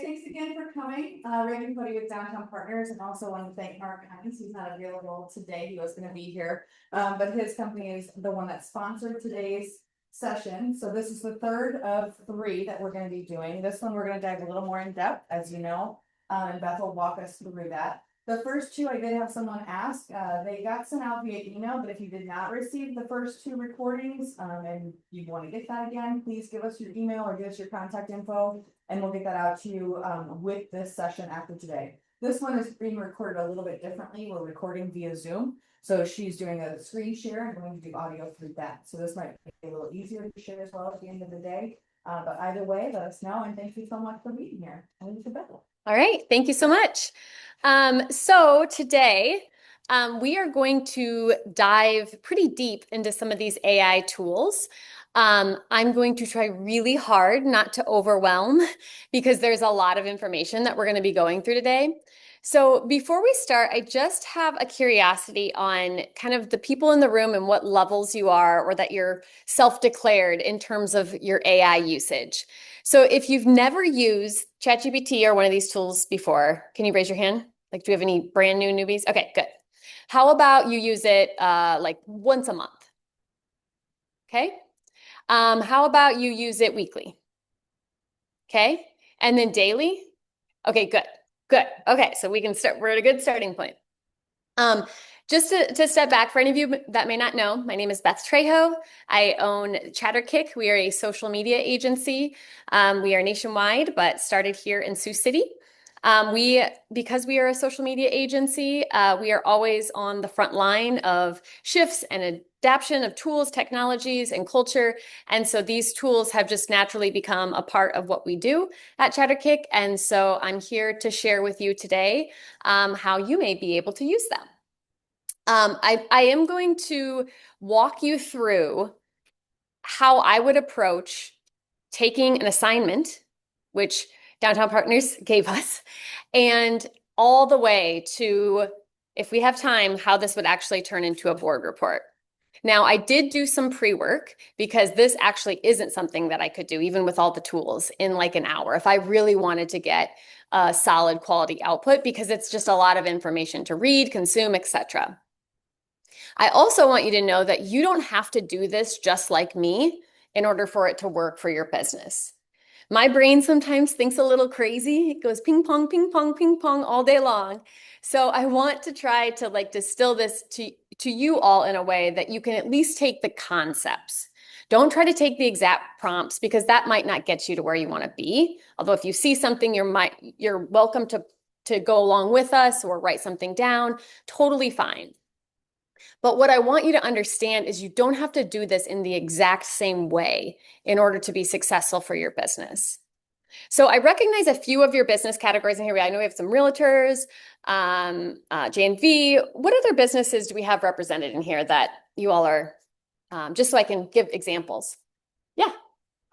thanks again for coming. Raven Cody with Downtown Partners, and also want to thank Mark Hinds. He's not available today. He was going to be here, but his company is the one that sponsored today's session. So this is the third of three that we're going to be doing. This one we're going to dive a little more in depth, as you know, and Beth will walk us through that. The first two, I did have someone ask, they got sent out via email, but if you did not receive the first two recordings, and you want to get that again, please give us your email or give us your contact info, and we'll get that out to you with this session after today. This one is being recorded a little bit differently. We're recording via Zoom. So she's doing a screen share and going to do audio through that. So this might be a little easier to share as well at the end of the day. But either way, let us know. And thank you so much for being here. And to Beth. All right. Thank you so much. So today, we are going to dive pretty deep into some of these AI tools. I'm going to try really hard not to overwhelm because there's a lot of information that we're going to be going through today. So before we start, I just have a curiosity on kind of the people in the room and what levels you are or that you're self-declared in terms of your AI usage. So if you've never used ChatGPT or one of these tools before, can you raise your hand? Like, do we have any brand new newbies? Okay, good. How about you use it like once a month? Okay. How about you use it weekly? Okay. And then daily? Okay, good. Good. Okay, so we can start. We're at a good starting point. Just to step back, for any of you that may not know, my name is Beth Trejo. I own Chatterkick. We are a social media agency. We are nationwide, but started here in Sioux City. Because we are a social media agency, we are always on the front line of shifts and adaptation of tools, technologies, and culture. And so these tools have just naturally become a part of what we do at Chatterkick. And so I'm here to share with you today how you may be able to use them. I am going to walk you through how I would approach taking an assignment, which Downtown Partners gave us, and all the way to, if we have time, how this would actually turn into a board report. Now, I did do some pre-work because this actually isn't something that I could do, even with all the tools, in like an hour, if I really wanted to get a solid quality output, because it's just a lot of information to read, consume, etc. I also want you to know that you don't have to do this just like me in order for it to work for your business. My brain sometimes thinks a little crazy. It goes ping pong, ping pong, ping pong all day long. So I want to try to like distill this to you all in a way that you can at least take the concepts. Don't try to take the exact prompts because that might not get you to where you want to be. Although if you see something, you're welcome to go along with us or write something down. Totally fine. But what I want you to understand is you don't have to do this in the exact same way in order to be successful for your business. So I recognize a few of your business categories in here. I know we have some realtors, J&V. What other businesses do we have represented in here that you all are, just so I can give examples? Yeah.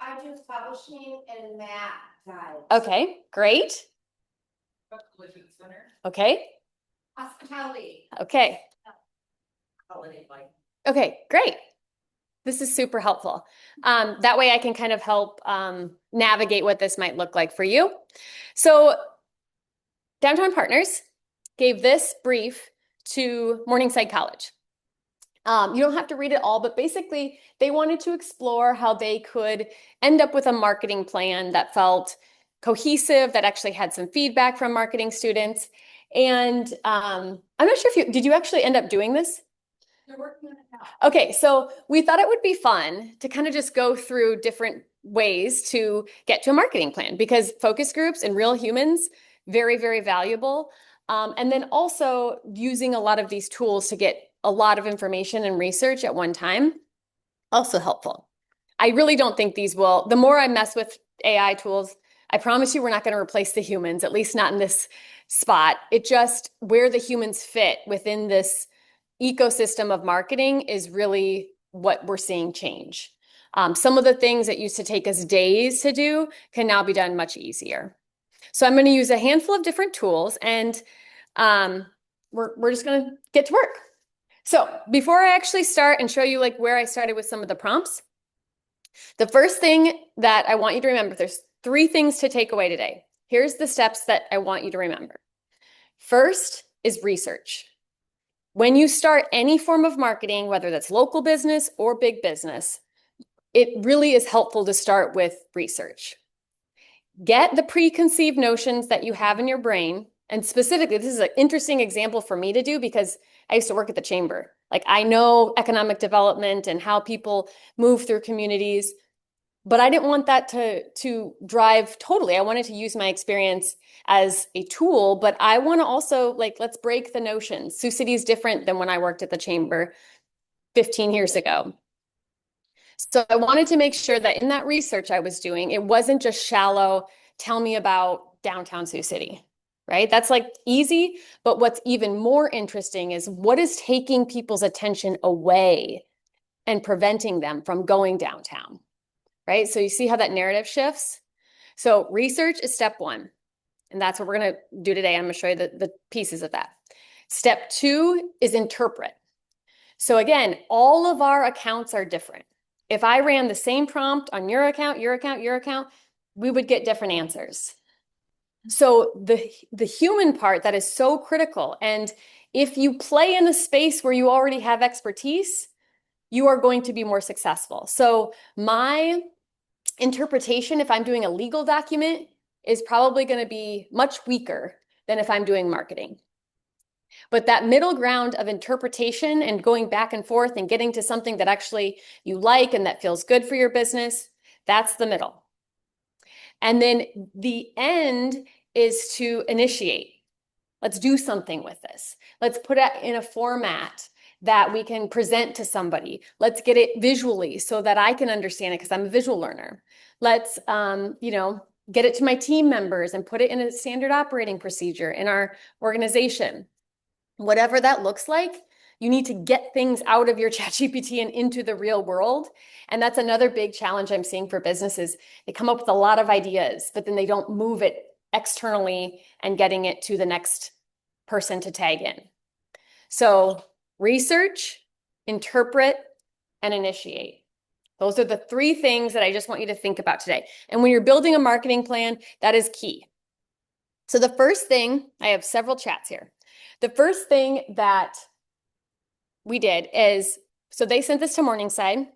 I do publishing and map guides. Okay, great. Collision Center. Okay. Hospitality. Okay. Holiday life. Okay, great. This is super helpful. That way I can kind of help navigate what this might look like for you. So Downtown Partners gave this brief to Morningside College. You don't have to read it all, but basically they wanted to explore how they could end up with a marketing plan that felt cohesive, that actually had some feedback from marketing students. And I'm not sure if did you actually end up doing this? They're working on it now. Okay, so we thought it would be fun to kind of just go through different ways to get to a marketing plan because focus groups and real humans, very, very valuable. And then also using a lot of these tools to get a lot of information and research at one time, also helpful. I really don't think these will, the more I mess with AI tools, I promise you we're not going to replace the humans, at least not in this spot. It just, where the humans fit within this ecosystem of marketing is really what we're seeing change. Some of the things that used to take us days to do can now be done much easier. So I'm going to use a handful of different tools and we're just going to get to work. So before I actually start and show you like where I started with some of the prompts, the first thing that I want you to remember, there's 3 things to take away today. here's the steps that I want you to remember. First is research. When you start any form of marketing, whether that's local business or big business, it really is helpful to start with research. Get the preconceived notions that you have in your brain. And specifically, this is an interesting example for me to do because I used to work at the chamber. Like, I know economic development and how people move through communities, but I didn't want that to drive totally. I wanted to use my experience as a tool, but I want to also, like, let's break the notion. Sioux City is different than when I worked at the chamber 15 years ago. So I wanted to make sure that in that research I was doing, it wasn't just shallow, tell me about downtown Sioux City, right? That's like easy, but what's even more interesting is what is taking people's attention away and preventing them from going downtown, right? So you see how that narrative shifts? So research is step one, and that's what we're going to do today. I'm going to show you the pieces of that. Step two is interpret. So again, all of our accounts are different. If I ran the same prompt on your account, we would get different answers. So the human part that is so critical, and if you play in a space where you already have expertise, you are going to be more successful. So my interpretation, if I'm doing a legal document, is probably going to be much weaker than if I'm doing marketing. But that middle ground of interpretation and going back and forth and getting to something that actually you like and that feels good for your business, that's the middle. And then the end is to initiate. Let's do something with this. Let's put it in a format that we can present to somebody. Let's get it visually so that I can understand it because I'm a visual learner. Let's, get it to my team members and put it in a standard operating procedure in our organization. Whatever that looks like, you need to get things out of your ChatGPT and into the real world. And that's another big challenge I'm seeing for businesses. They come up with a lot of ideas, but then they don't move it externally and getting it to the next person to tag in. So research, interpret, and initiate. Those are the three things that I just want you to think about today. And when you're building a marketing plan, that is key. So the first thing, I have several chats here. The first thing that we did is, so they sent this to Morningside,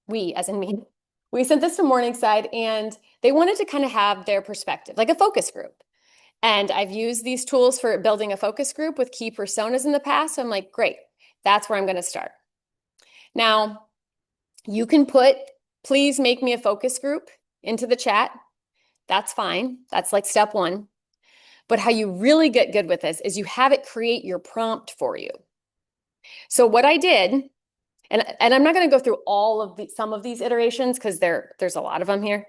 we as in me, we sent this to Morningside and they wanted to kind of have their perspective, like a focus group. And I've used these tools for building a focus group with key personas in the past. So I'm like, great, that's where I'm going to start. Now, you can put, please make me a focus group into the chat. That's fine. That's like step one. But how you really get good with this is you have it create your prompt for you. So what I did, and I'm not going to go through all of some of these iterations because there's a lot of them here.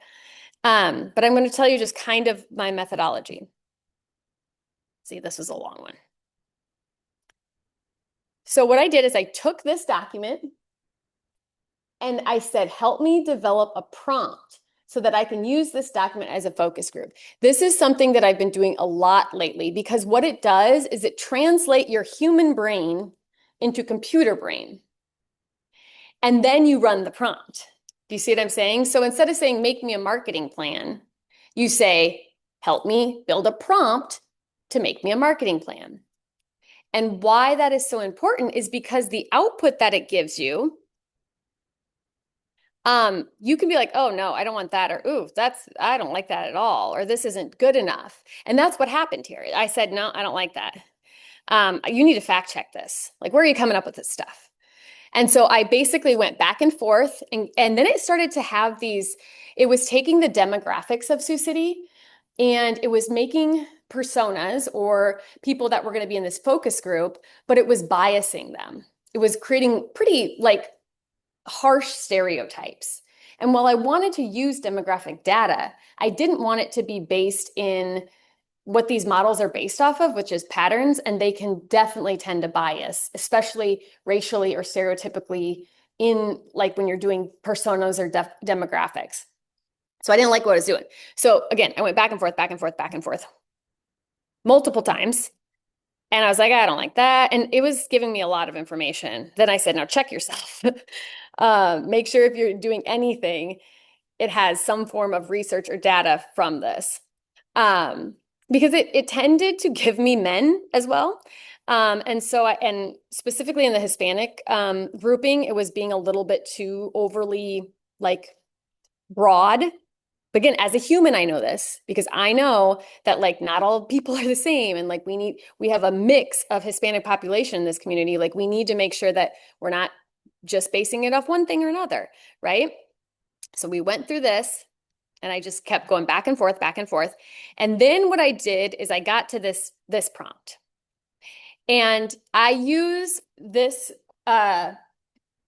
But I'm going to tell you just kind of my methodology. See, this was a long one. So what I did is I took this document and I said, help me develop a prompt so that I can use this document as a focus group. This is something that I've been doing a lot lately because what it does is it translates your human brain into computer brain. And then you run the prompt. Do you see what I'm saying? So instead of saying, make me a marketing plan, you say, help me build a prompt to make me a marketing plan. And why that is so important is because the output that it gives you, you can be like, oh no, I don't want that, or ooh, I don't like that at all, or this isn't good enough. And that's what happened here. I said, no, I don't like that. You need to fact check this. Like, where are you coming up with this stuff? And so I basically went back and forth, and then it started to have these, it was taking the demographics of Sioux City and it was making personas or people that were going to be in this focus group, but it was biasing them. It was creating pretty like harsh stereotypes. And while I wanted to use demographic data, I didn't want it to be based in what these models are based off of, which is patterns, and they can definitely tend to bias, especially racially or stereotypically in like when you're doing personas or demographics. So I didn't like what I was doing. So again, I went back and forth multiple times. And I was like, I don't like that. And it was giving me a lot of information. Then I said, now check yourself. Make sure if you're doing anything, it has some form of research or data from this. Because it tended to give me men as well. And specifically in the Hispanic grouping, it was being a little bit too overly like broad. But again, as a human, I know this because I know that like not all people are the same. And like we have a mix of Hispanic population in this community. Like we need to make sure that we're not just basing it off one thing or another, right? So we went through this and I just kept going back and forth, back and forth. And then what I did is I got to this prompt. And I use this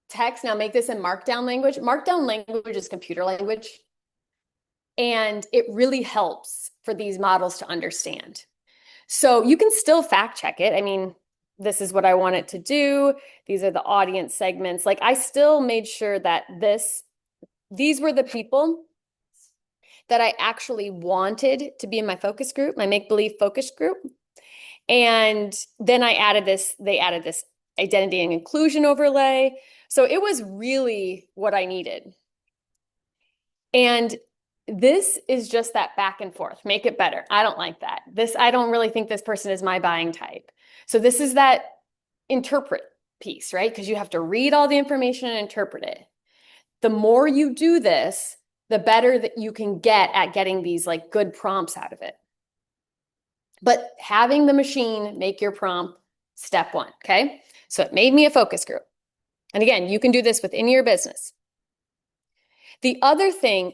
text, now make this in markdown language. Markdown language is computer language. And it really helps for these models to understand. So you can still fact check it. I mean, this is what I want it to do. These are the audience segments. Like I still made sure that these were the people that I actually wanted to be in my focus group, my make-believe focus group. And then they added this identity and inclusion overlay. So it was really what I needed. And this is just that back and forth. Make it better. I don't like that. I don't really think this person is my buying type. So this is that interpret piece, right? Because you have to read all the information and interpret it. The more you do this, the better that you can get at getting these like good prompts out of it. But having the machine make your prompt, step one, okay? So it made me a focus group. And again, you can do this within your business. The other thing,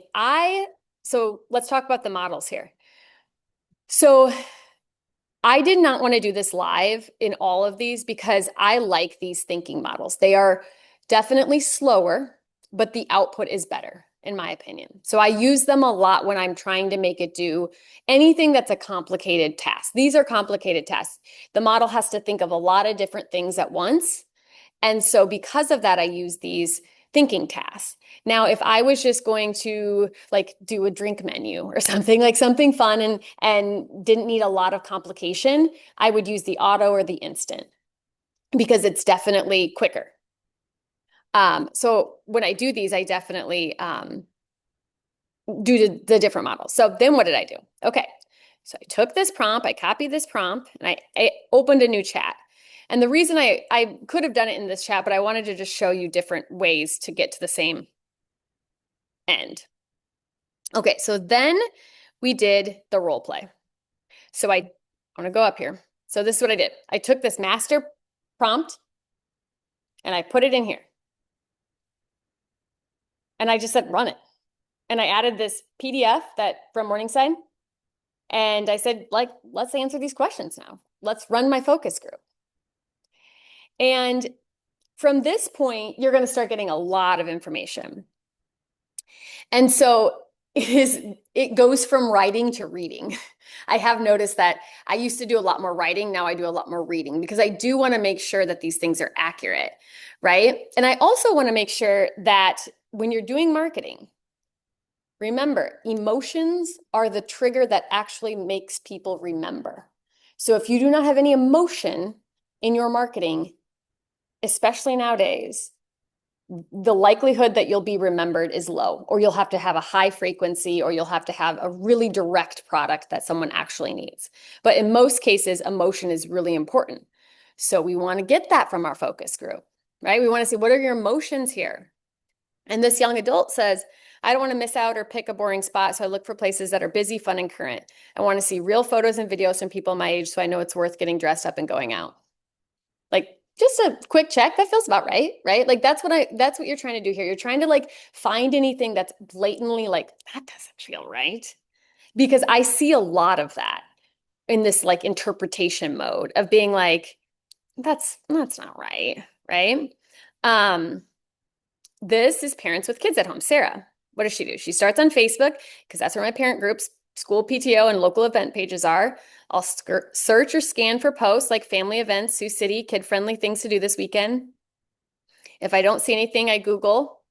so let's talk about the models here. So I did not want to do this live in all of these because I like these thinking models. They are definitely slower, but the output is better, in my opinion. So I use them a lot when I'm trying to make it do anything that's a complicated task. These are complicated tasks. The model has to think of a lot of different things at once. And so because of that, I use these thinking tasks. Now, if I was just going to like do a drink menu or something, like something fun and didn't need a lot of complication, I would use the auto or the instant because it's definitely quicker. So when I do these, I definitely do the different models. So then what did I do? Okay, so I took this prompt, I copied this prompt, and I opened a new chat. And the reason I could have done it in this chat, but I wanted to just show you different ways to get to the same end. Okay, so then we did the role play. So I want to go up here. So this is what I did. I took this master prompt and I put it in here. And I just said, run it. And I added this PDF from Morningside. And I said, like, let's answer these questions now. Let's run my focus group. And from this point, you're going to start getting a lot of information. And so it goes from writing to reading. I have noticed that I used to do a lot more writing. Now I do a lot more reading because I do want to make sure that these things are accurate, right? And I also want to make sure that when you're doing marketing, remember, emotions are the trigger that actually makes people remember. So if you do not have any emotion in your marketing, especially nowadays, the likelihood that you'll be remembered is low, or you'll have to have a high frequency, or you'll have to have a really direct product that someone actually needs. But in most cases, emotion is really important. So we want to get that from our focus group, right? We want to see, what are your emotions here? And this young adult says, I don't want to miss out or pick a boring spot, so I look for places that are busy, fun, and current. I want to see real photos and videos from people my age so I know it's worth getting dressed up and going out. Like, just a quick check, that feels about right? Like that's what you're trying to do here. You're trying to like find anything that's blatantly like, that doesn't feel right. Because I see a lot of that in this like interpretation mode of being like, that's not right, right? This is parents with kids at home. Sarah, what does she do? She starts on Facebook because that's where my parent groups, school PTO, and local event pages are. I'll search or scan for posts like family events, Sioux City, kid-friendly things to do this weekend. If I don't see anything, I Google.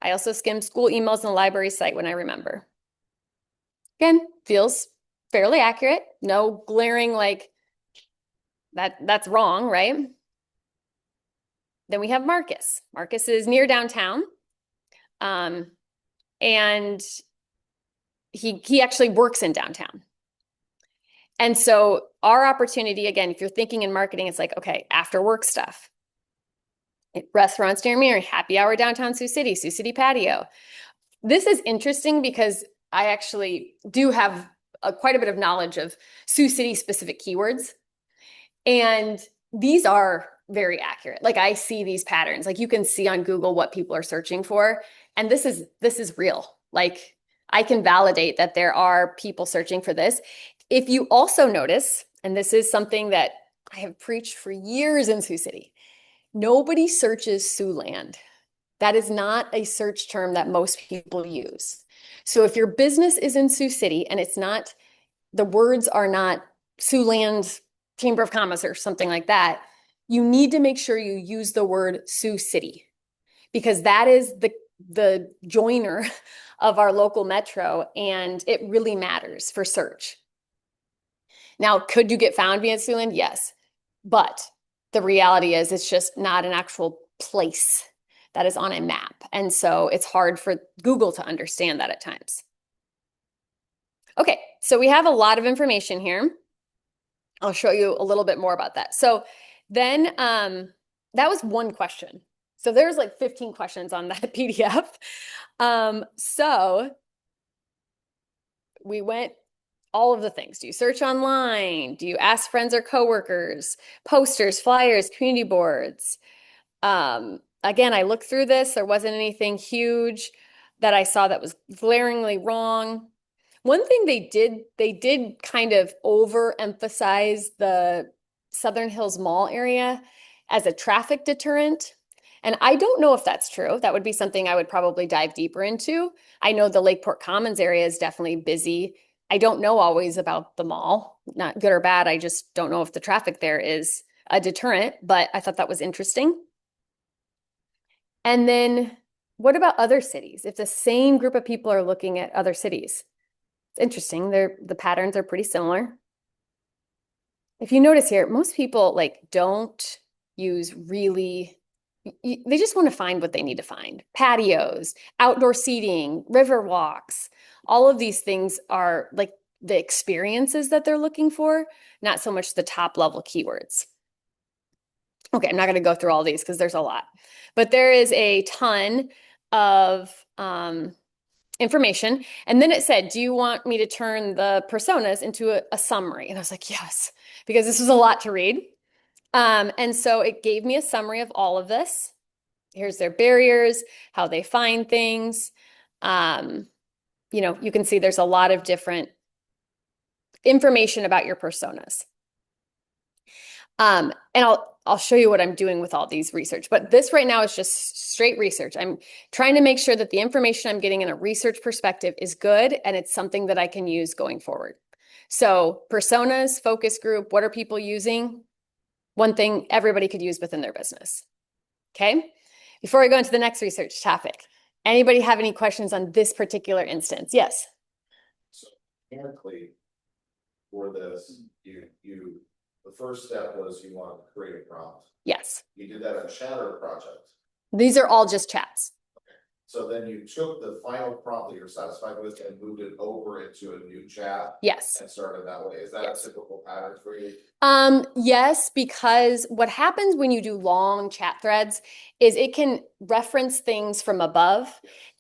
I also skim school emails and the library site when I remember. Again, feels fairly accurate. No glaring like that's wrong, right? Then we have Marcus. Marcus is near downtown. And he actually works in downtown. And so our opportunity, again, if you're thinking in marketing, it's like, okay, after work stuff, restaurants near me, or happy hour downtown Sioux City patio. This is interesting because I actually do have quite a bit of knowledge of Sioux City specific keywords. And these are very accurate. Like I see these patterns. Like you can see on Google what people are searching for. And this is real. Like I can validate that there are people searching for this. If you also notice, and this is something that I have preached for years in Sioux City, nobody searches Siouxland. That is not a search term that most people use. So if your business is in Sioux City and it's not, the words are not Siouxland Chamber of Commerce or something like that, you need to make sure you use the word Sioux City because that is the joiner of our local metro and it really matters for search. Now, could you get found via Siouxland? Yes. But the reality is it's just not an actual place that is on a map. And so it's hard for Google to understand that at times. Okay, so we have a lot of information here. I'll show you a little bit more about that. So then that was one question. So there's like 15 questions on that PDF. So we went all of the things. Do you search online? Do you ask friends or coworkers? Posters, flyers, community boards. Again, I looked through this. There wasn't anything huge that I saw that was glaringly wrong. One thing they did kind of overemphasize the Southern Hills Mall area as a traffic deterrent. And I don't know if that's true. That would be something I would probably dive deeper into. I know the Lakeport Commons area is definitely busy. I don't know always about the mall, not good or bad. I just don't know if the traffic there is a deterrent, but I thought that was interesting. And then what about other cities? If the same group of people are looking at other cities, it's interesting. The patterns are pretty similar. If you notice here, most people like don't use really, they just want to find what they need to find. Patios, outdoor seating, river walks, all of these things are like the experiences that they're looking for, not so much the top level keywords. Okay, I'm not going to go through all these because there's a lot, but there is a ton of information. And then it said, do you want me to turn the personas into a summary? And I was like, yes, because this was a lot to read. And so it gave me a summary of all of this. Here's their barriers, how they find things. You know, you can see there's a lot of different information about your personas. And I'll show you what I'm doing with all these research, but this right now is just straight research. I'm trying to make sure that the information I'm getting in a research perspective is good and it's something that I can use going forward. So personas, focus group, what are people using? One thing everybody could use within their business. Okay. Before I go into the next research topic, anybody have any questions on this particular instance? Yes. So mechanically, for this, the first step was you wanted to create a prompt. Yes. You did that on Chatter project. These are all just chats. So then you took the final prompt that you're satisfied with and moved it over into a new chat. Yes. And started that way. Is that a typical pattern for you? Yes, because what happens when you do long chat threads is it can reference things from above.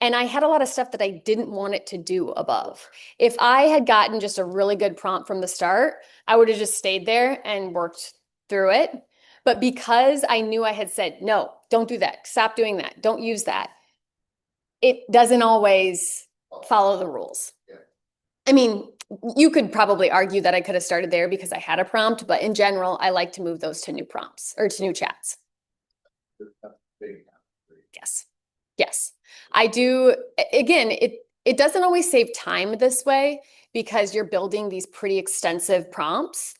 And I had a lot of stuff that I didn't want it to do above. If I had gotten just a really good prompt from the start, I would have just stayed there and worked through it. But because I knew I had said, no, don't do that. Stop doing that. Don't use that. It doesn't always follow the rules. Yeah. I mean, you could probably argue that I could have started there because I had a prompt, but in general, I like to move those to new prompts or to new chats. Yes. Yes. I do. Again, it doesn't always save time this way because you're building these pretty extensive prompts.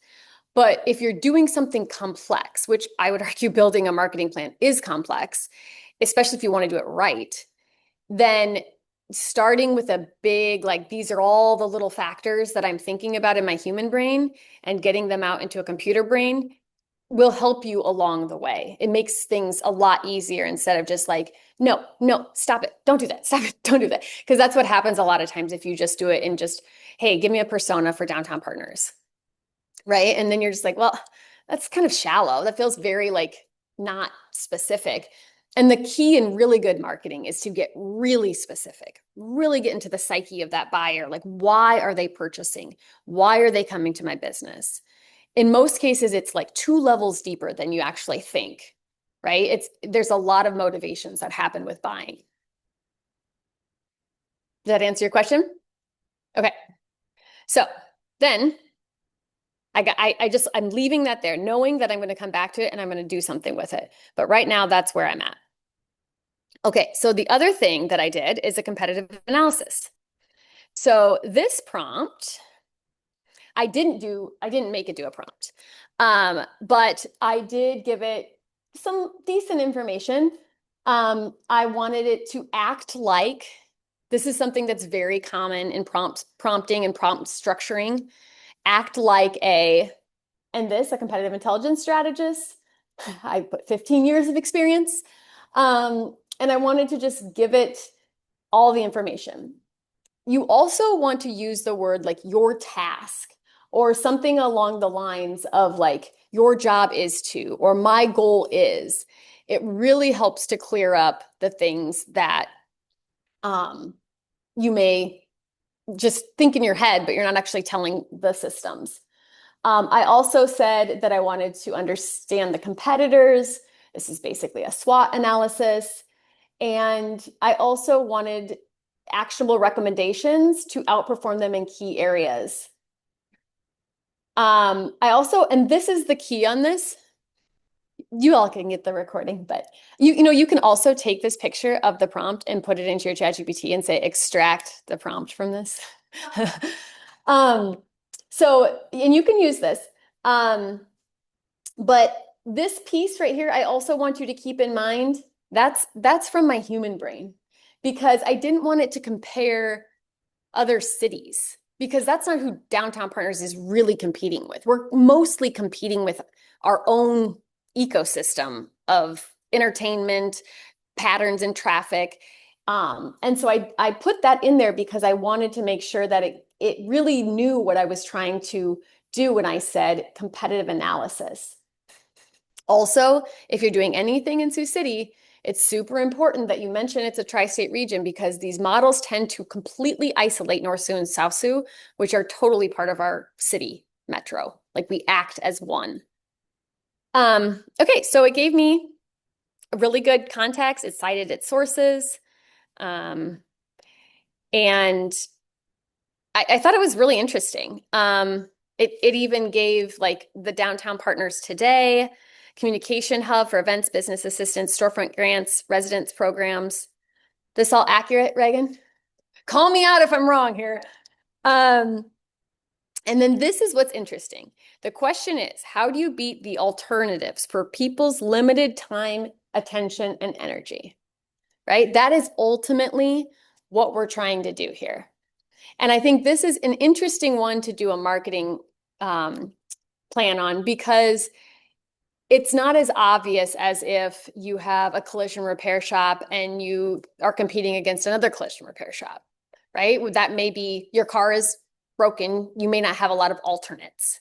But if you're doing something complex, which I would argue building a marketing plan is complex, especially if you want to do it right, then starting with a big, like, these are all the little factors that I'm thinking about in my human brain and getting them out into a computer brain will help you along the way. It makes things a lot easier instead of just like, no, stop it. Don't do that. Stop it. Don't do that. Because that's what happens a lot of times if you just do it in just, hey, give me a persona for downtown partners. right? And then you're just like, well, that's kind of shallow. That feels very like not specific. And the key in really good marketing is to get really specific, really get into the psyche of that buyer. Like, why are they purchasing? Why are they coming to my business? In most cases, it's like 2 levels deeper than you actually think, right? There's a lot of motivations that happen with buying. Does that answer your question? Okay. So then I'm leaving that there, knowing that I'm going to come back to it and I'm going to do something with it. But right now, that's where I'm at. Okay, so the other thing that I did is a competitive analysis. So this prompt, I didn't make it do a prompt, but I did give it some decent information. I wanted it to act like, this is something that's very common in prompting and prompt structuring, act like a competitive intelligence strategist. I put 15 years of experience. And I wanted to just give it all the information. You also want to use the word like your task or something along the lines of like your job is to, or my goal is. It really helps to clear up the things that you may just think in your head, but you're not actually telling the systems. I also said that I wanted to understand the competitors. This is basically a SWOT analysis. And I also wanted actionable recommendations to outperform them in key areas. And this is the key on this. You all can get the recording, but you can also take this picture of the prompt and put it into your ChatGPT and say, extract the prompt from this. And you can use this. But this piece right here, I also want you to keep in mind, that's from my human brain, because I didn't want it to compare other cities, because that's not who Downtown Partners is really competing with. We're mostly competing with our own ecosystem of entertainment, patterns and traffic. And so I put that in there because I wanted to make sure that it really knew what I was trying to do when I said competitive analysis. Also, if you're doing anything in Sioux City, it's super important that you mention it's a tri-state region, because these models tend to completely isolate North Sioux and South Sioux, which are totally part of our city metro. Like, we act as one. Okay, so it gave me a really good context. It cited its sources. And I thought it was really interesting. It even gave like the Downtown Partners Today, communication hub for events, business assistance, storefront grants, residence programs. This all accurate, Reagan? Call me out if I'm wrong here. And then this is what's interesting. The question is, how do you beat the alternatives for people's limited time, attention, and energy? Right? That is ultimately what we're trying to do here. And I think this is an interesting one to do a marketing plan on, because it's not as obvious as if you have a collision repair shop and you are competing against another collision repair shop, right? That may be your car is broken. You may not have a lot of alternates.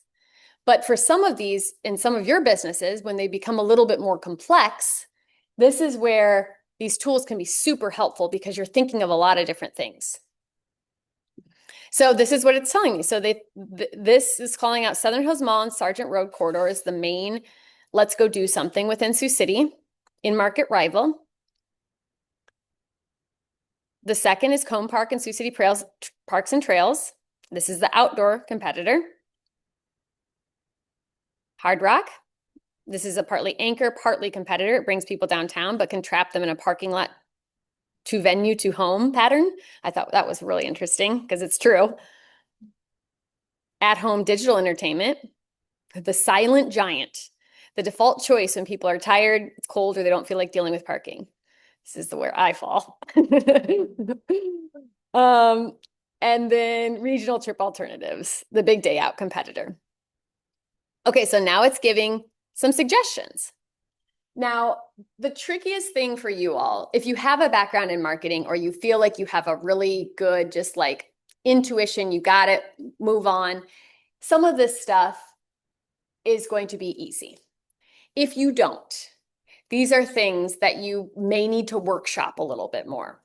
But for some of these, in some of your businesses, when they become a little bit more complex, this is where these tools can be super helpful, because you're thinking of a lot of different things. So this is what it's telling me. So this is calling out Southern Hills Mall and Sargent Road corridor as the main let's go do something within Sioux City, in-market rival. The second is Cone Park and Sioux City Parks and Trails. This is the outdoor competitor. Hard Rock. This is a partly anchor, partly competitor. It brings people downtown, but can trap them in a parking lot to venue to home pattern. I thought that was really interesting, because it's true. At-home digital entertainment. The silent giant. The default choice when people are tired, it's cold, or they don't feel like dealing with parking. This is where I fall. And then regional trip alternatives, the big day out competitor. Okay, so now it's giving some suggestions. Now, the trickiest thing for you all, if you have a background in marketing, or you feel like you have a really good, just like intuition, you got it, move on. Some of this stuff is going to be easy. If you don't, these are things that you may need to workshop a little bit more,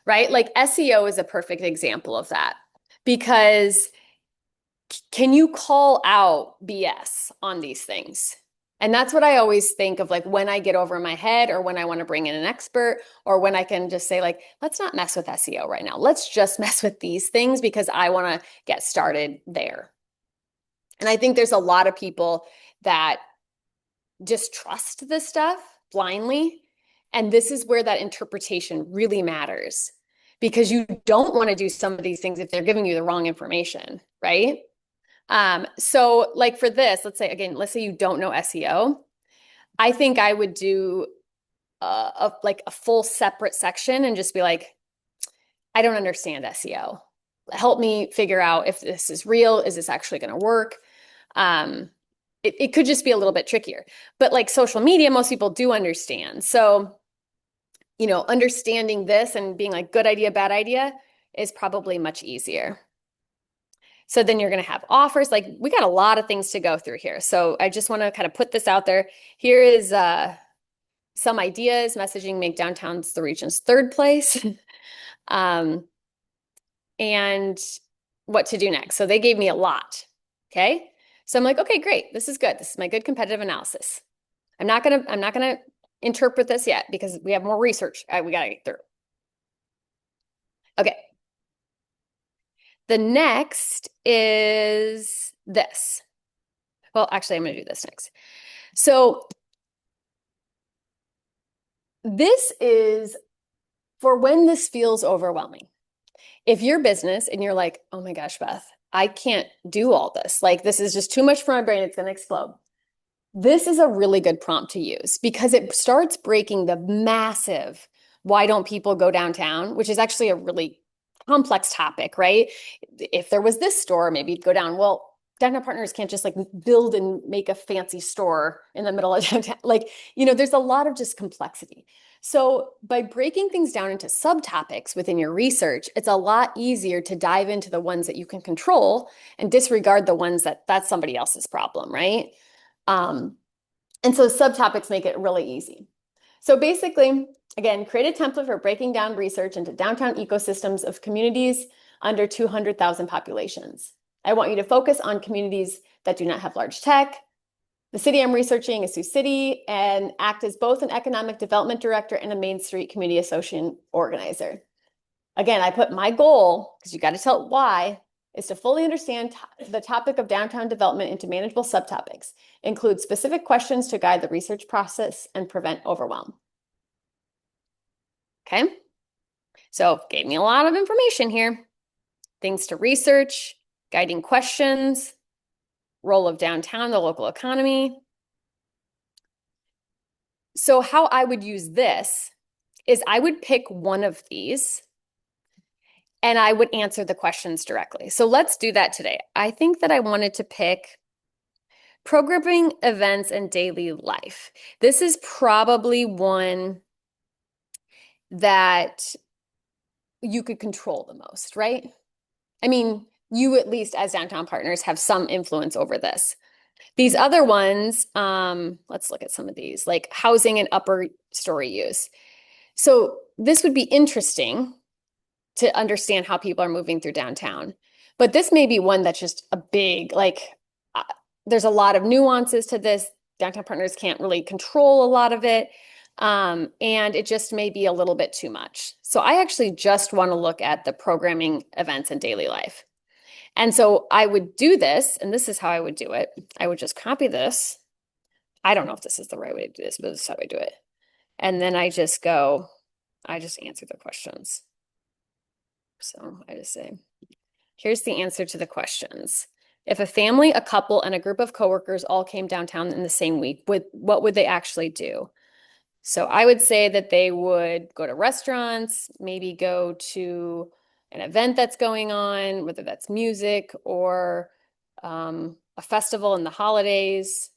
right? Like SEO is a perfect example of that, because can you call out BS on these things? And that's what I always think of, like when I get over my head, or when I want to bring in an expert, or when I can just say like, let's not mess with SEO right now. Let's just mess with these things because I want to get started there. And I think there's a lot of people that just trust this stuff blindly. And this is where that interpretation really matters, because you don't want to do some of these things if they're giving you the wrong information, right? So like for this, let's say you don't know SEO. I think I would do like a full separate section and just be like, I don't understand SEO. Help me figure out if this is real. Is this actually going to work? It could just be a little bit trickier, but like social media, most people do understand. So, understanding this and being like good idea, bad idea is probably much easier. So then you're going to have offers. Like we got a lot of things to go through here. So I just want to kind of put this out there. Here is some ideas. Messaging make downtowns the region's third place. And what to do next. So they gave me a lot. Okay. So I'm like, okay, great. This is good. This is my good competitive analysis. I'm not gonna interpret this yet because we have more research we gotta get through. Okay. The next is this. Well, actually, I'm gonna do this next. So this is for when this feels overwhelming. If you're business and you're like, oh my gosh, Beth, I can't do all this. Like, this is just too much for my brain. It's going to explode. This is a really good prompt to use because it starts breaking the massive, why don't people go downtown, which is actually a really complex topic, right? If there was this store, maybe you'd go down. Well, downtown partners can't just like build and make a fancy store in the middle of downtown. Like, there's a lot of just complexity. So by breaking things down into subtopics within your research, it's a lot easier to dive into the ones that you can control and disregard the ones that's somebody else's problem, right? And so subtopics make it really easy. So basically, again, create a template for breaking down research into downtown ecosystems of communities under 200,000 populations. I want you to focus on communities that do not have large tech. The city I'm researching is Sioux City, and act as both an economic development director and a Main Street community association organizer. Again, I put my goal, because you got to tell why, is to fully understand the topic of downtown development into manageable subtopics, include specific questions to guide the research process and prevent overwhelm. Okay, so gave me a lot of information here. Things to research, guiding questions, role of downtown, the local economy. So how I would use this is I would pick one of these and I would answer the questions directly. So let's do that today. I think that I wanted to pick programming, events, and daily life. This is probably one that you could control the most, right? I mean, you at least as downtown partners have some influence over this. These other ones, let's look at some of these, like housing and upper story use. So this would be interesting to understand how people are moving through downtown. But this may be one that's just a big, there's a lot of nuances to this. Downtown partners can't really control a lot of it. And it just may be a little bit too much. So I actually just want to look at the programming, events, and daily life. And so I would do this, and this is how I would do it. I would just copy this. I don't know if this is the right way to do this, but this is how I do it. And then I just answer the questions. So I just say, here's the answer to the questions. If a family, a couple, and a group of coworkers all came downtown in the same week, what would they actually do? So I would say that they would go to restaurants, maybe go to an event that's going on, whether that's music or a festival in the holidays.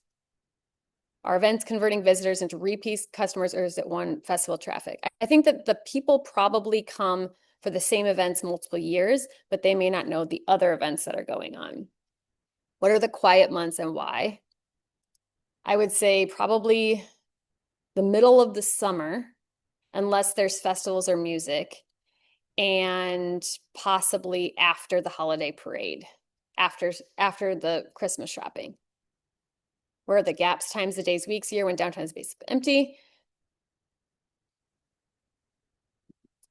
Are events converting visitors into repeat customers, or is it one festival traffic? I think that the people probably come for the same events multiple years, but they may not know the other events that are going on. What are the quiet months and why? I would say probably the middle of the summer, unless there's festivals or music, and possibly after the holiday parade, after the Christmas shopping. Where are the gaps, times, the days, weeks, year when downtown is basically empty?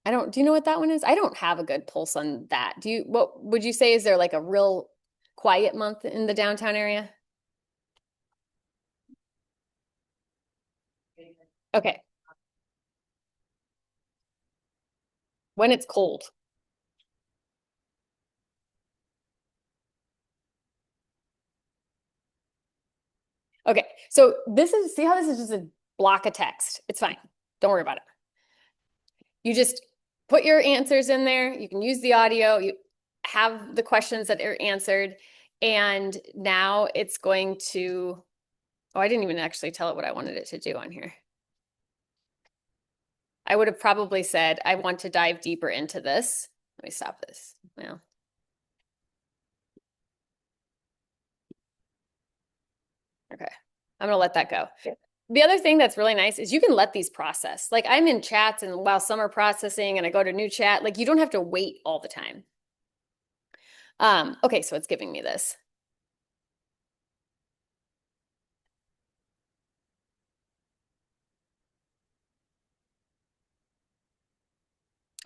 Do you know what that one is? I don't have a good pulse on that. What would you say, is there like a real quiet month in the downtown area? Okay. When it's cold. Okay, so see how this is just a block of text. It's fine. Don't worry about it. You just put your answers in there. You can use the audio. You have the questions that are answered. And now it's going to, oh, I didn't even actually tell it what I wanted it to do on here. I would have probably said, I want to dive deeper into this. Let me stop this. Well. Okay, I'm gonna let that go. The other thing that's really nice is you can let these process. Like I'm in chats and while some are processing and I go to new chat, like you don't have to wait all the time. Okay, so it's giving me this.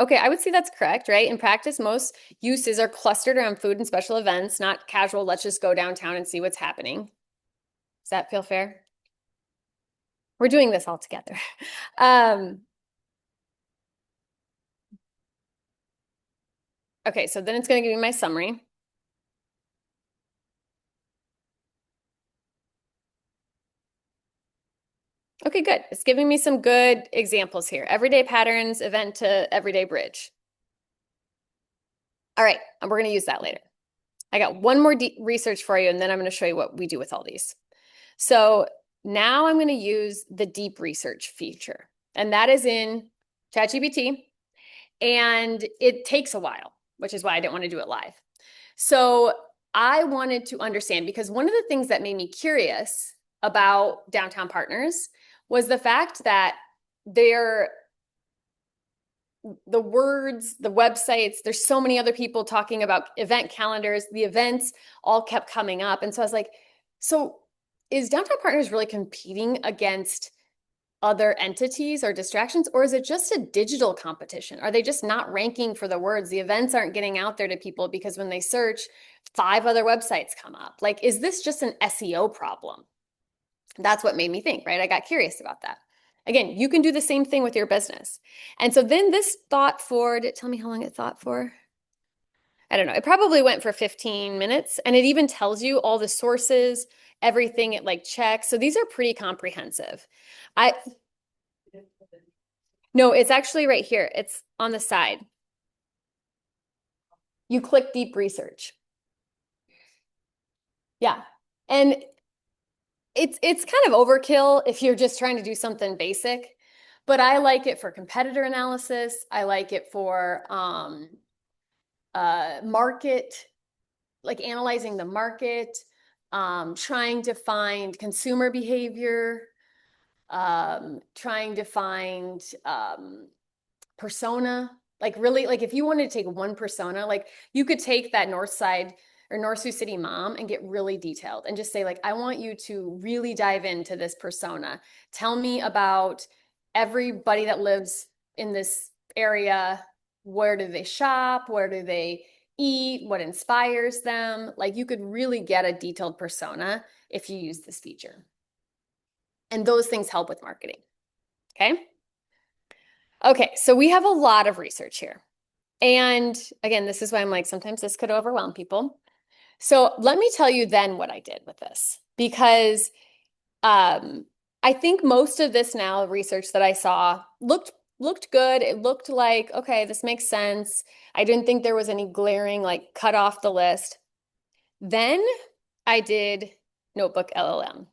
Okay, I would say that's correct, right? In practice, most uses are clustered around food and special events, not casual, let's just go downtown and see what's happening. Does that feel fair? We're doing this all together. Okay, so then it's going to give me my summary. Okay, good. It's giving me some good examples here. Everyday patterns, event to everyday bridge. All right, and we're going to use that later. I got one more research for you, and then I'm going to show you what we do with all these. So now I'm going to use the deep research feature, and that is in ChatGPT, and it takes a while, which is why I didn't want to do it live. So I wanted to understand, because one of the things that made me curious about Downtown Partners was the fact that the words, the websites, there's so many other people talking about event calendars, the events all kept coming up. And so I was like, so is Downtown Partners really competing against other entities or distractions, or is it just a digital competition? Are they just not ranking for the words? The events aren't getting out there to people because when they search, 5 other websites come up. Like, is this just an SEO problem? That's what made me think, right? I got curious about that. Again, you can do the same thing with your business. And so then this thought for, did it tell me how long it thought for? I don't know. It probably went for 15 minutes, and it even tells you all the sources, everything it like checks. So these are pretty comprehensive. No, it's actually right here. It's on the side. You click deep research. Yeah. And it's kind of overkill if you're just trying to do something basic, but I like it for competitor analysis. I like it for market, like analyzing the market, trying to find consumer behavior, trying to find persona. Like really, like if you wanted to take one persona, like you could take that North Side or North Sioux City mom and get really detailed and just say like, I want you to really dive into this persona. Tell me about everybody that lives in this area. Where do they shop? Where do they eat? What inspires them? Like you could really get a detailed persona if you use this feature. And those things help with marketing. Okay. Okay, so we have a lot of research here. And again, this is why I'm like, sometimes this could overwhelm people. So let me tell you then what I did with this, because I think most of this now research that I saw looked good. It looked like, okay, this makes sense. I didn't think there was any glaring, like cut off the list. Then I did Notebook LLM.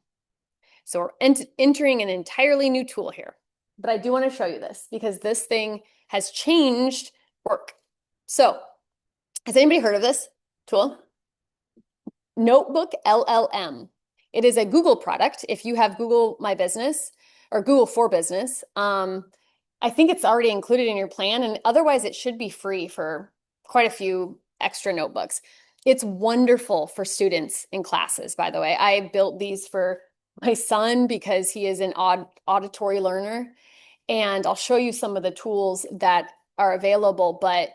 So we're entering an entirely new tool here. But I do want to show you this because this thing has changed work. So has anybody heard of this tool? Notebook LLM. It is a Google product. If you have Google My Business or Google for Business, I think it's already included in your plan, and otherwise it should be free for quite a few extra notebooks. It's wonderful for students in classes, by the way. I built these for my son because he is an auditory learner, and I'll show you some of the tools that are available, but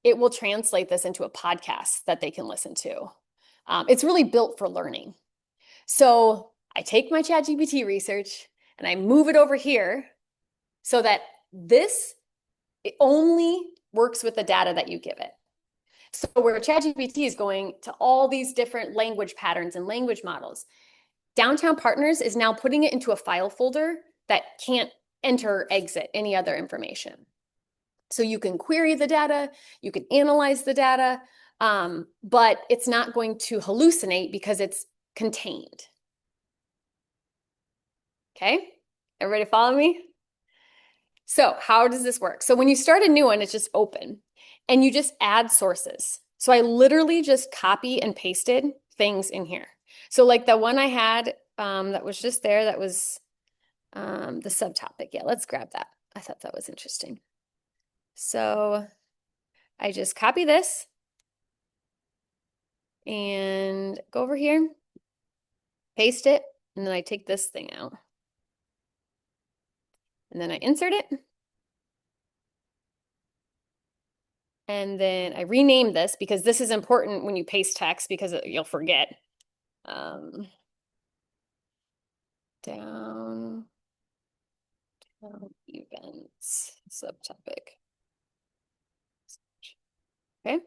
it will translate this into a podcast that they can listen to. It's really built for learning. So I take my ChatGPT research and I move it over here so that it only works with the data that you give it. So where ChatGPT is going to all these different language patterns and language models, Downtown Partners is now putting it into a file folder that can't enter or exit any other information. So you can query the data, you can analyze the data, but it's not going to hallucinate because it's contained. Okay, everybody follow me? So how does this work? So when you start a new one, it's just open and you just add sources. So I literally just copy and pasted things in here. So like the one I had that was just there, that was the subtopic. Yeah, let's grab that. I thought that was interesting. So I just copy this and go over here, paste it, and then I take this thing out. And then I insert it. And then I rename this because this is important when you paste text because you'll forget. Down events subtopic. Okay.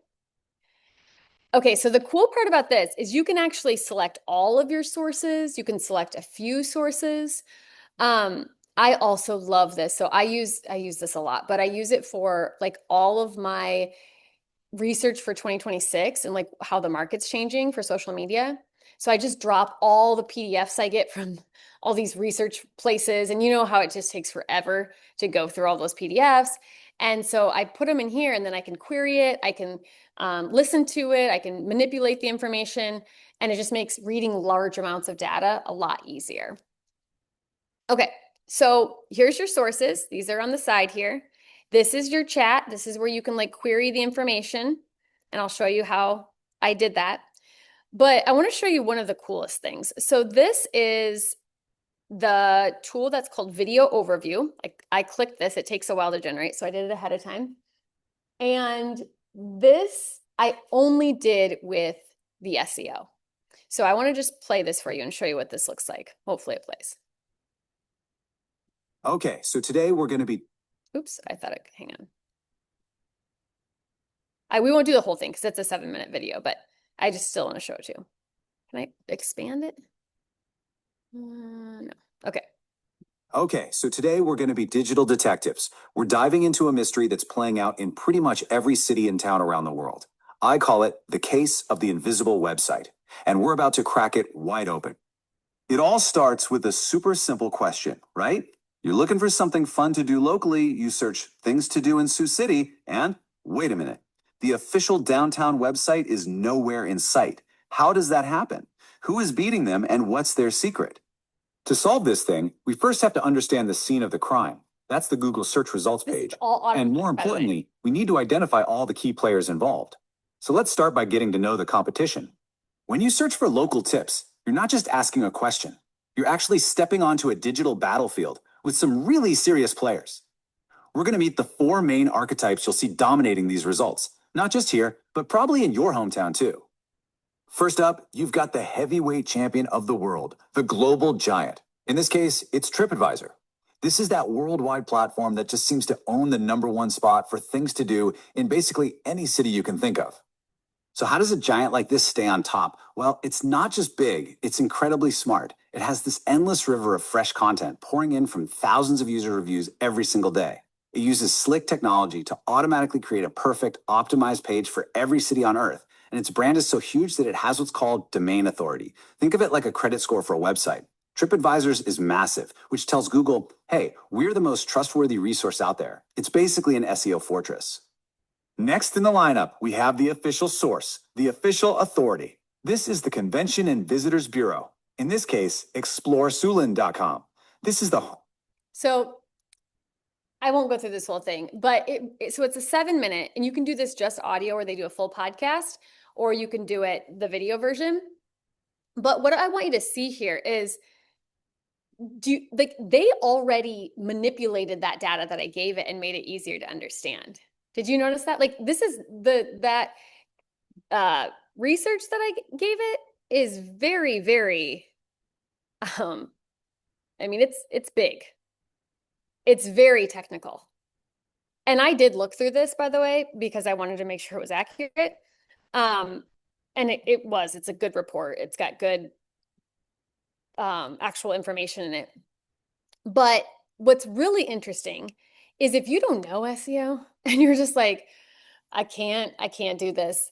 Okay, so the cool part about this is you can actually select all of your sources. You can select a few sources. I also love this. So I use this a lot, but I use it for like all of my research for 2026 and like how the market's changing for social media. So I just drop all the PDFs I get from all these research places, and you know how it just takes forever to go through all those PDFs. And so I put them in here, and then I can query it, I can listen to it, I can manipulate the information, and it just makes reading large amounts of data a lot easier. Okay, so here's your sources. These are on the side here. This is your chat. This is where you can like query the information, and I'll show you how I did that. But I want to show you one of the coolest things. So this is the tool that's called Video Overview. I clicked this. It takes a while to generate, so I did it ahead of time. And this I only did with the SEO. So I want to just play this for you and show you what this looks like. Hopefully it plays. Okay, so today we're going to be... Oops, I thought hang on. We won't do the whole thing because it's a 7-minute video, but I just still want to show it to you. Can I expand it? No. Okay. Okay, so today we're going to be digital detectives. We're diving into a mystery that's playing out in pretty much every city and town around the world. I call it the case of the invisible website, and we're about to crack it wide open. It all starts with a super simple question, right? You're looking for something fun to do locally, you search things to do in Sioux City, and wait a minute. The official downtown website is nowhere in sight. How does that happen? Who is beating them, and what's their secret? To solve this thing, we first have to understand the scene of the crime. That's the Google search results page. And more importantly, we need to identify all the key players involved. So let's start by getting to know the competition. When you search for local tips, you're not just asking a question. You're actually stepping onto a digital battlefield with some really serious players. We're going to meet the 4 main archetypes you'll see dominating these results, not just here, but probably in your hometown too. First up, you've got the heavyweight champion of the world, the global giant. In this case, it's TripAdvisor. This is that worldwide platform that just seems to own the #1 spot for things to do in basically any city you can think of. So how does a giant like this stay on top? Well, it's not just big, it's incredibly smart. It has this endless river of fresh content pouring in from thousands of user reviews every single day. It uses slick technology to automatically create a perfect, optimized page for every city on Earth. And its brand is so huge that it has what's called domain authority. Think of it like a credit score for a website. TripAdvisor's is massive, which tells Google, hey, we're the most trustworthy resource out there. It's basically an SEO fortress. Next in the lineup, we have the official source, the official authority. This is the Convention and Visitors Bureau. In this case, exploresulin.com. This is the So I won't go through this whole thing, but so it's a 7-minute, and you can do this just audio or they do a full podcast, or you can do it the video version. But what I want you to see here is they already manipulated that data that I gave it and made it easier to understand. Did you notice that? Like this is that research that I gave it is very, very, I mean, it's big. It's very technical. And I did look through this, by the way, because I wanted to make sure it was accurate. And it's a good report. It's got good actual information in it. But what's really interesting is if you don't know SEO and you're just like, I can't do this,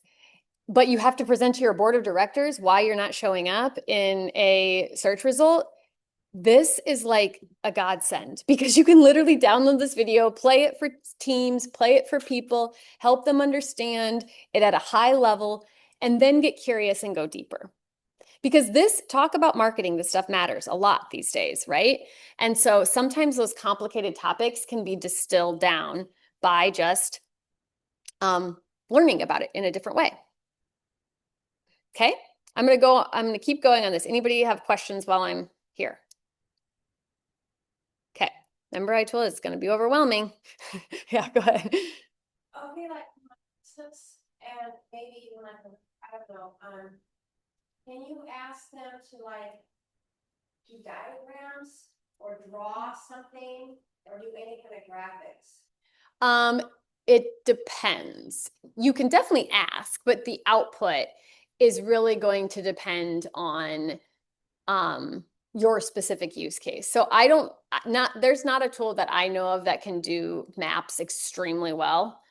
but you have to present to your board of directors why you're not showing up in a search result. This is like a godsend because you can literally download this video, play it for teams, play it for people, help them understand it at a high level, and then get curious and go deeper. Because talk about marketing, this stuff matters a lot these days, right? And so sometimes those complicated topics can be distilled down by just learning about it in a different way. Okay, I'm gonna keep going on this. Anybody have questions while I'm here? Okay, remember I told you it's gonna be overwhelming. Yeah, go ahead. Okay, like, since, and maybe even like, I don't know, can you ask them to like do diagrams or draw something or do any kind of graphics? It depends. You can definitely ask, but the output is really going to depend on your specific use case. So there's not a tool that I know of that can do maps extremely well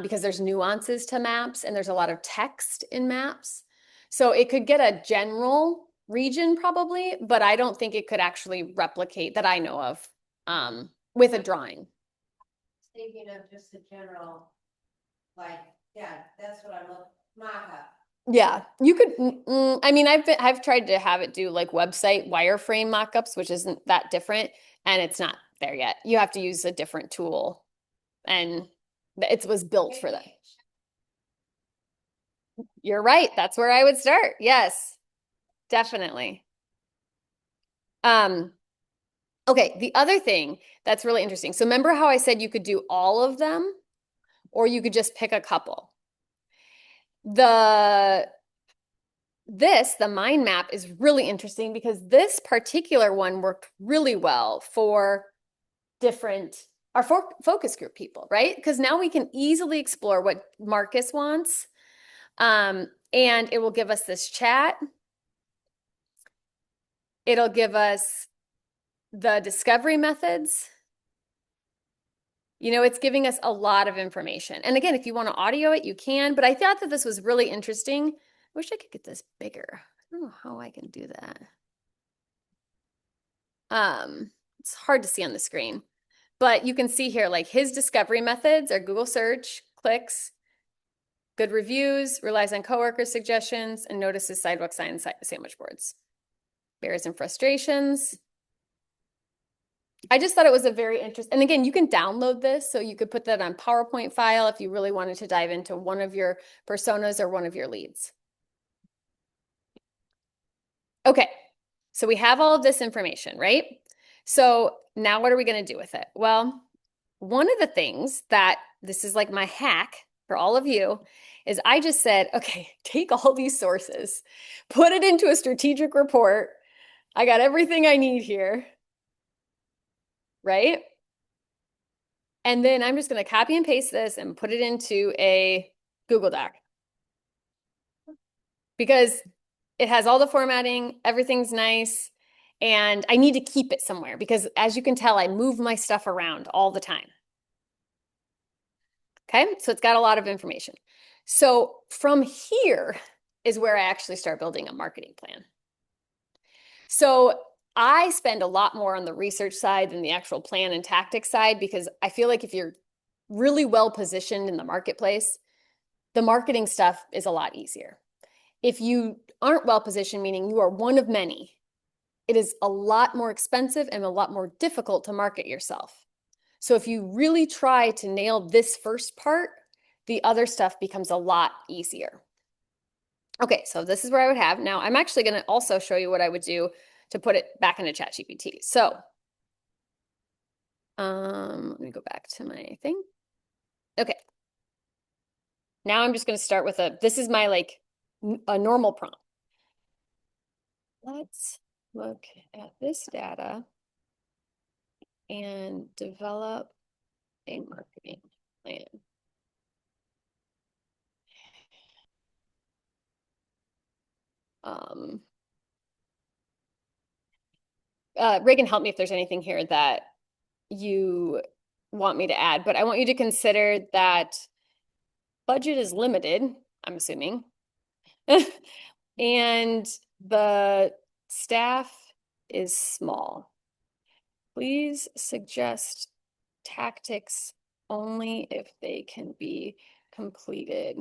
because there's nuances to maps and there's a lot of text in maps. So it could get a general region probably, but I don't think it could actually replicate that I know of with a drawing. Thinking of just a general, like, yeah, that's what I'm looking, mock-up. Yeah, you could. I mean, I've tried to have it do like website wireframe mockups, which isn't that different, and it's not there yet. You have to use a different tool, and it was built for that. You're right. That's where I would start. Yes, definitely. Okay, the other thing that's really interesting. So remember how I said you could do all of them, or you could just pick a couple. The mind map is really interesting because this particular one worked really well for our focus group people, right? Because now we can easily explore what Marcus wants. And it will give us this chat. It'll give us the discovery methods. You know, it's giving us a lot of information. And again, if you want to audio it, you can, but I thought that this was really interesting. I wish I could get this bigger. I don't know how I can do that. It's hard to see on the screen, but you can see here, like his discovery methods are Google search, clicks, good reviews, relies on coworker suggestions, and notices sidewalk signs, sandwich boards. Bears and frustrations. I just thought it was a very interesting, and again, you can download this, so you could put that on PowerPoint file if you really wanted to dive into one of your personas or one of your leads. Okay, so we have all of this information, right? So now what are we going to do with it? Well, one of the things this is like my hack for all of you is I just said, okay, take all these sources, put it into a strategic report. I got everything I need here, right? And then I'm just going to copy and paste this and put it into a Google Doc because it has all the formatting, everything's nice, and I need to keep it somewhere because as you can tell, I move my stuff around all the time. Okay, so it's got a lot of information. So from here is where I actually start building a marketing plan. So I spend a lot more on the research side than the actual plan and tactics side because I feel like if you're really well positioned in the marketplace, the marketing stuff is a lot easier. If you aren't well positioned, meaning you are one of many it is a lot more expensive and a lot more difficult to market yourself. So if you really try to nail this first part, the other stuff becomes a lot easier. Okay, so this is where I would have. Now, I'm actually going to also show you what I would do to put it back into ChatGPT. So let me go back to my thing. Okay. Now I'm just going to start with this is my like a normal prompt. Let's look at this data and develop a marketing plan. Reagan, help me if there's anything here that you want me to add, but I want you to consider that budget is limited, I'm assuming, and the staff is small. Please suggest tactics only if they can be completed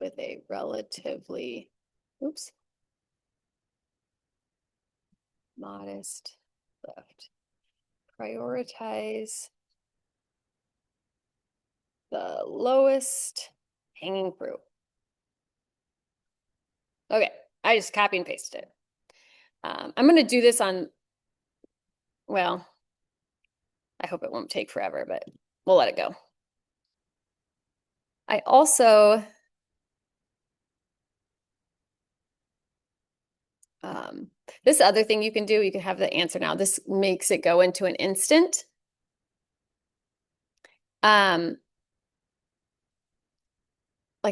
with a relatively, modest lift. Prioritize the lowest hanging fruit. Okay, I just copy and pasted it. I'm going to do this on, well, I hope it won't take forever, but we'll let it go. I also, this other thing you can do, you can have the answer now. This makes it go into an instant. Like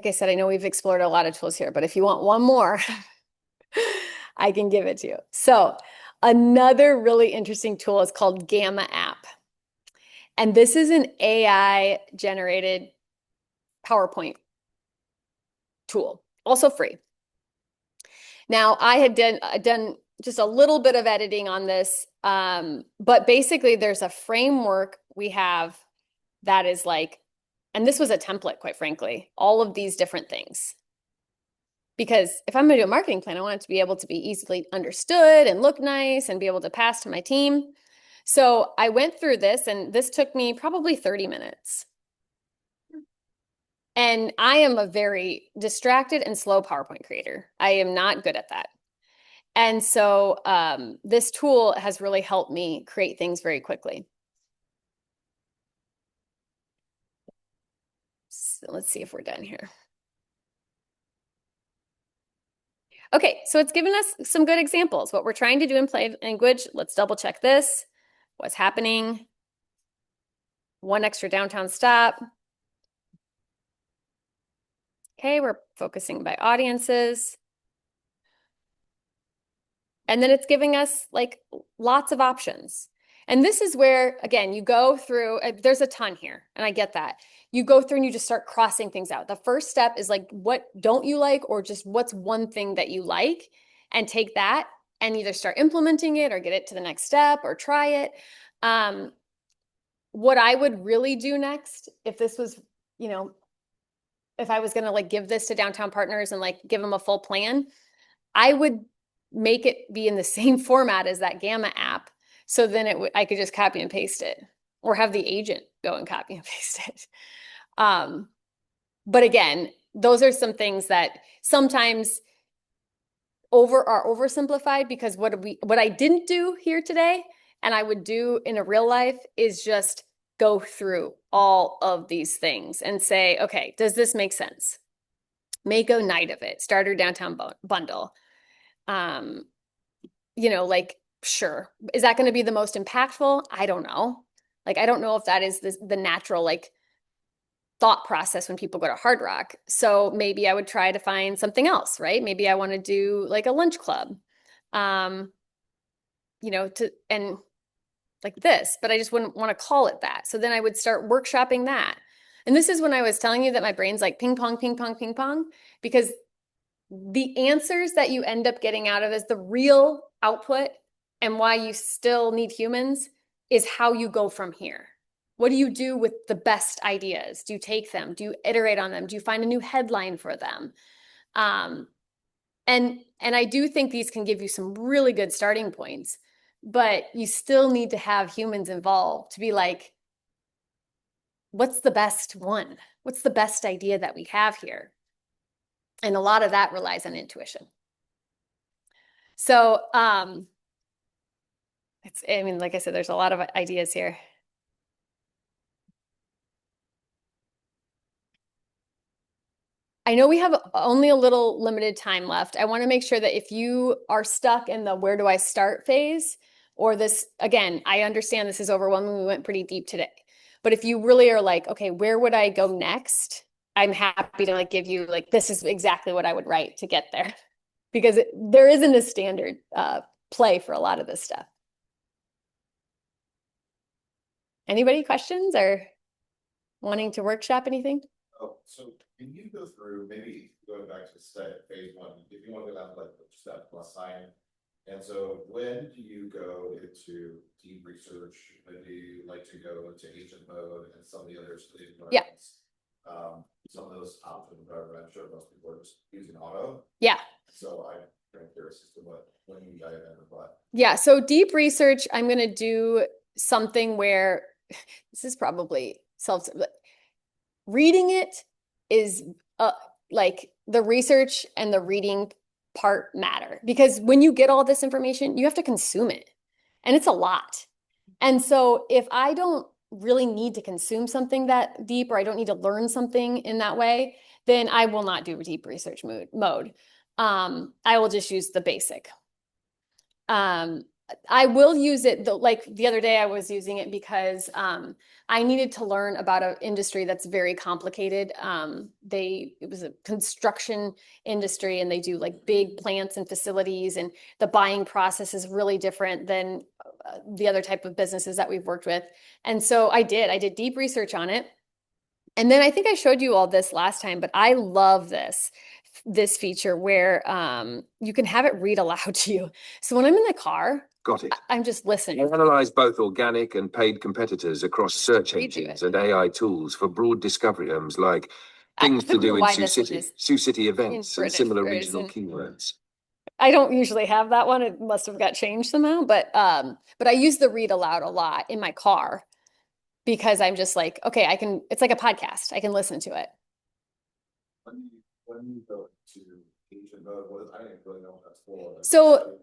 I said, I know we've explored a lot of tools here, but if you want one more, I can give it to you. So another really interesting tool is called Gamma App. And this is an AI generated PowerPoint tool, also free. Now I had done just a little bit of editing on this, but basically there's a framework we have that is like, and this was a template, quite frankly, all of these different things. Because if I'm going to do a marketing plan, I want it to be able to be easily understood and look nice and be able to pass to my team. So I went through this, and this took me probably 30 minutes. And I am a very distracted and slow PowerPoint creator. I am not good at that. And so this tool has really helped me create things very quickly. So let's see if we're done here. Okay, so it's given us some good examples. What we're trying to do in plain language, let's double check this. What's happening? One extra downtown stop. Okay, we're focusing by audiences. And then it's giving us like lots of options. And this is where, again, you go through, there's a ton here, and I get that. You go through and you just start crossing things out. The first step is like, what don't you like, or just what's one thing that you like, and take that and either start implementing it or get it to the next step or try it. What I would really do next, if this was, you know, if I was going to like give this to downtown partners and like give them a full plan, I would make it be in the same format as that Gamma app. So then I could just copy and paste it, or have the agent go and copy and paste it. But again, those are some things that sometimes are oversimplified, because what I didn't do here today, and I would do in a real life, is just go through all of these things and say, okay, does this make sense? Make a night of it. Starter downtown bundle. You know, like, sure. Is that going to be the most impactful? I don't know. Like, I don't know if that is the natural, like, thought process when people go to Hard Rock. So maybe I would try to find something else, right? Maybe I want to do like a lunch club, you know, and like this, but I just wouldn't want to call it that. So then I would start workshopping that. And this is when I was telling you that my brain's like ping pong, ping pong, ping pong, because the answers that you end up getting out of as the real output, and why you still need humans, is how you go from here. What do you do with the best ideas? Do you take them? Do you iterate on them? Do you find a new headline for them? And I do think these can give you some really good starting points, but you still need to have humans involved to be like, what's the best one? What's the best idea that we have here? And a lot of that relies on intuition. So, I mean, like I said, there's a lot of ideas here. I know we have only a little limited time left. I want to make sure that if you are stuck in the where do I start phase, or this, again, I understand this is overwhelming. We went pretty deep today. But if you really are like, okay, where would I go next? I'm happy to like give you like, this is exactly what I would write to get there. Because there isn't a standard play for a lot of this stuff. Anybody questions or wanting to workshop anything? Oh, so can you go through, maybe going back to step phase one, if you want to go down to like step plus sign? And so when do you go into deep research? When do you like to go into agent mode and some of the others? Yeah. Some of those options, I'm sure most people are just using auto. Yeah. So I'm kind of curious as to when you dive in or what. Yeah, so deep research, I'm going to do something where this is probably reading it is like the research and the reading part matter, because when you get all this information, you have to consume it, and it's a lot. And so if I don't really need to consume something that deep, or I don't need to learn something in that way, then I will not do deep research mode. I will just use the basic. I will use it though, like the other day I was using it because I needed to learn about an industry that's very complicated. It was a construction industry, and they do like big plants and facilities, and the buying process is really different than the other type of businesses that we've worked with. And so I did deep research on it. And then I think I showed you all this last time, but I love this feature where you can have it read aloud to you. So when I'm in the car, Got it. I'm just listening. I analyze both organic and paid competitors across search Read to engines it. and AI tools for broad discovery terms like I things to don't know do in why Sioux this one City, is Sioux City events, and British similar version. regional keywords. I don't usually have that one. It must have got changed somehow, but I use the read aloud a lot in my car because I'm just like, okay, it's like a podcast. I can listen to it. When you go to agent mode, I didn't really know what that's for. So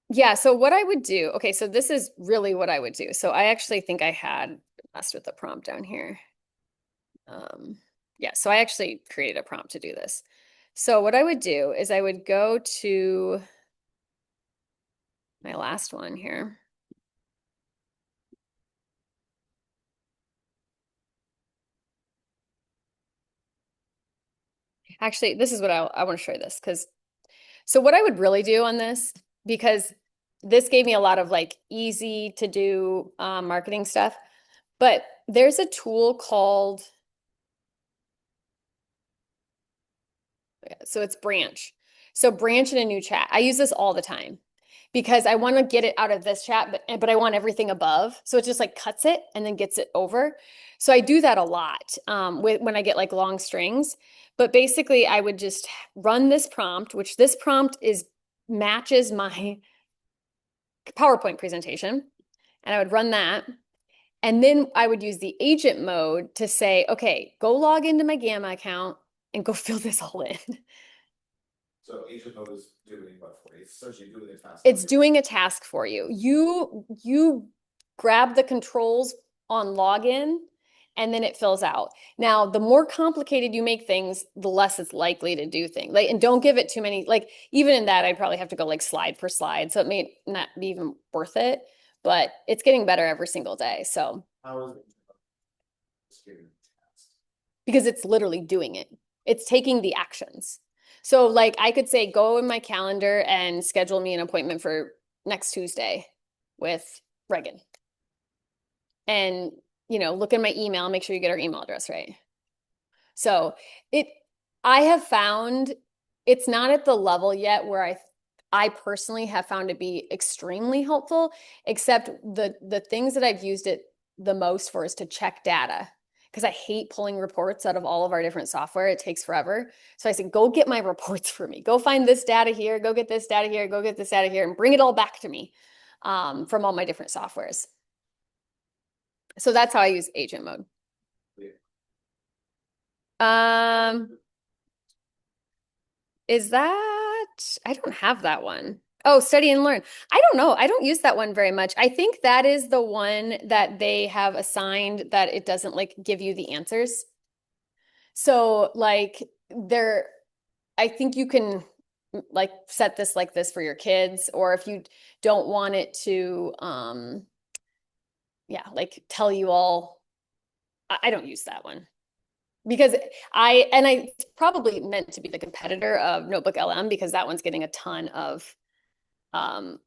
yeah, so what I would do, okay, so this is really what I would do. So I actually think I had messed with the prompt down here. Yeah, so I actually created a prompt to do this. So what I would do is I would go to my last one here. Actually, this is what I want to show you this so what I would really do on this, because this gave me a lot of like easy to do marketing stuff, but there's a tool called, so it's Branch. So Branch in a new chat. I use this all the time because I want to get it out of this chat, but I want everything above. So it just like cuts it and then gets it over. So I do that a lot when I get like long strings. But basically, I would just run this prompt, which this prompt matches my PowerPoint presentation. And I would run that. And then I would use the agent mode to say, okay, go log into my Gamma account and go fill this all in. So agent mode is doing what for you? It's essentially doing a task. It's doing a task for you. You grab the controls on login, and then it fills out. Now, the more complicated you make things, the less it's likely to do things. Like, and don't give it too many, like, even in that, I'd probably have to go like slide for slide. So it may not be even worth it, but it's getting better every single day. So, How is it? It's giving a task. because it's literally doing it, it's taking the actions. So like I could say, go in my calendar and schedule me an appointment for next Tuesday with Reagan. And, look in my email, make sure you get our email address right. So I have found it's not at the level yet where I personally have found to be extremely helpful, except the things that I've used it the most for is to check data. because I hate pulling reports out of all of our different software. It takes forever. So I said, go get my reports for me. Go find this data here, go get this data here, go get this data here, and bring it all back to me from all my different softwares. So that's how I use agent mode. Is that, I don't have that one. Oh, study and learn. I don't know. I don't use that one very much. I think that is the one that they have assigned that it doesn't like give you the answers. So like there, I think you can like set this like this for your kids, or if you don't want it to, yeah, like tell you all, I don't use that one. Because I probably meant to be the competitor of Notebook LM because that one's getting a ton of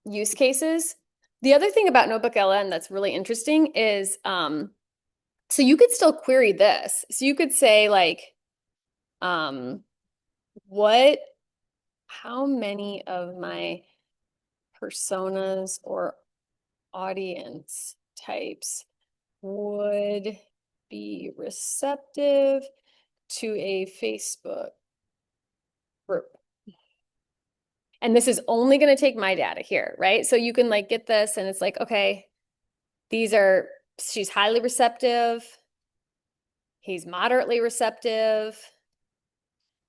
use cases. The other thing about Notebook LM that's really interesting is, so you could still query this. So you could say like, how many of my personas or audience types would be receptive to a Facebook group? And this is only going to take my data here, right? So you can like get this and it's like, okay, she's highly receptive. He's moderately receptive.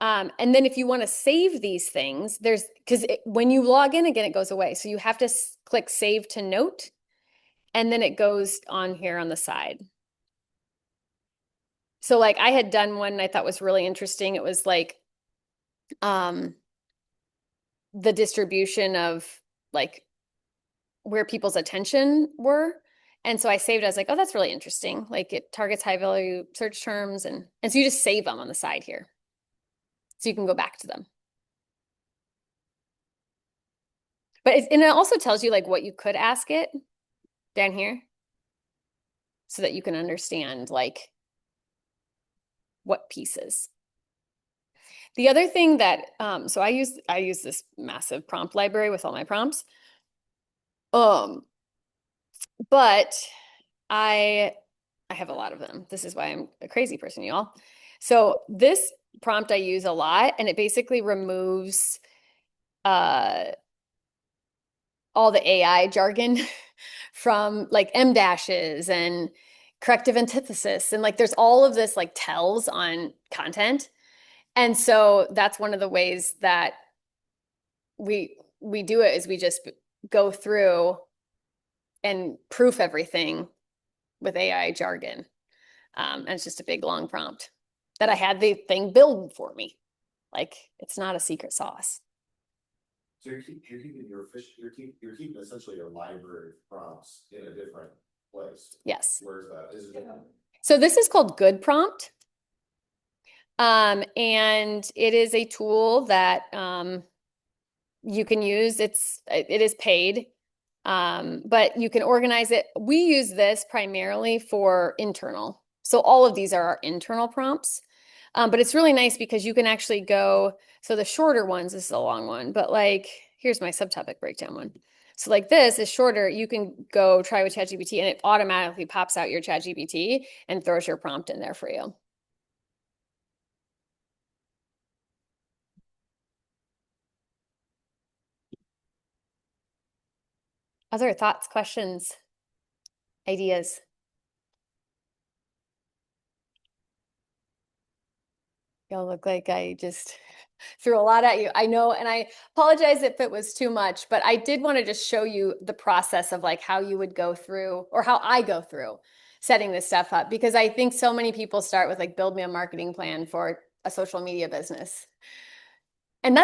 And then if you want to save these things, because when you log in again, it goes away. So you have to click save to note, and then it goes on here on the side. So like I had done one I thought was really interesting. It was like, the distribution of like where people's attention were. And so I saved it. I was like, oh, that's really interesting. Like it targets high value search terms. And so you just save them on the side here. So you can go back to them. But and it also tells you like what you could ask it down here so that you can understand like what pieces. The other thing that, so I use this massive prompt library with all my prompts. But I have a lot of them. This is why I'm a crazy person, y'all. So this prompt I use a lot, and it basically removes all the AI jargon from like M dashes and corrective antithesis. And like there's all of this like tells on content. And so that's one of the ways that we do it is we just go through and proof everything with AI jargon. And it's just a big long prompt that I had the thing build for me. Like it's not a secret sauce. So you're keeping essentially your library of prompts in a different place. Yes. Where's that? Is it? So this is called Good Prompt. And it is a tool that you can use. It is paid. But you can organize it. We use this primarily for internal. So all of these are our internal prompts. But it's really nice because you can actually go, so the shorter ones, this is a long one, but like, here's my subtopic breakdown one. So like this is shorter, you can go try with ChatGPT and it automatically pops out your ChatGPT and throws your prompt in there for you. Other thoughts, questions, ideas? Y'all look like I just threw a lot at you. I know, and I apologize if it was too much, but I did want to just show you the process of like how you would go through or how I go through setting this stuff up, because I think so many people start with like build me a marketing plan for a social media business.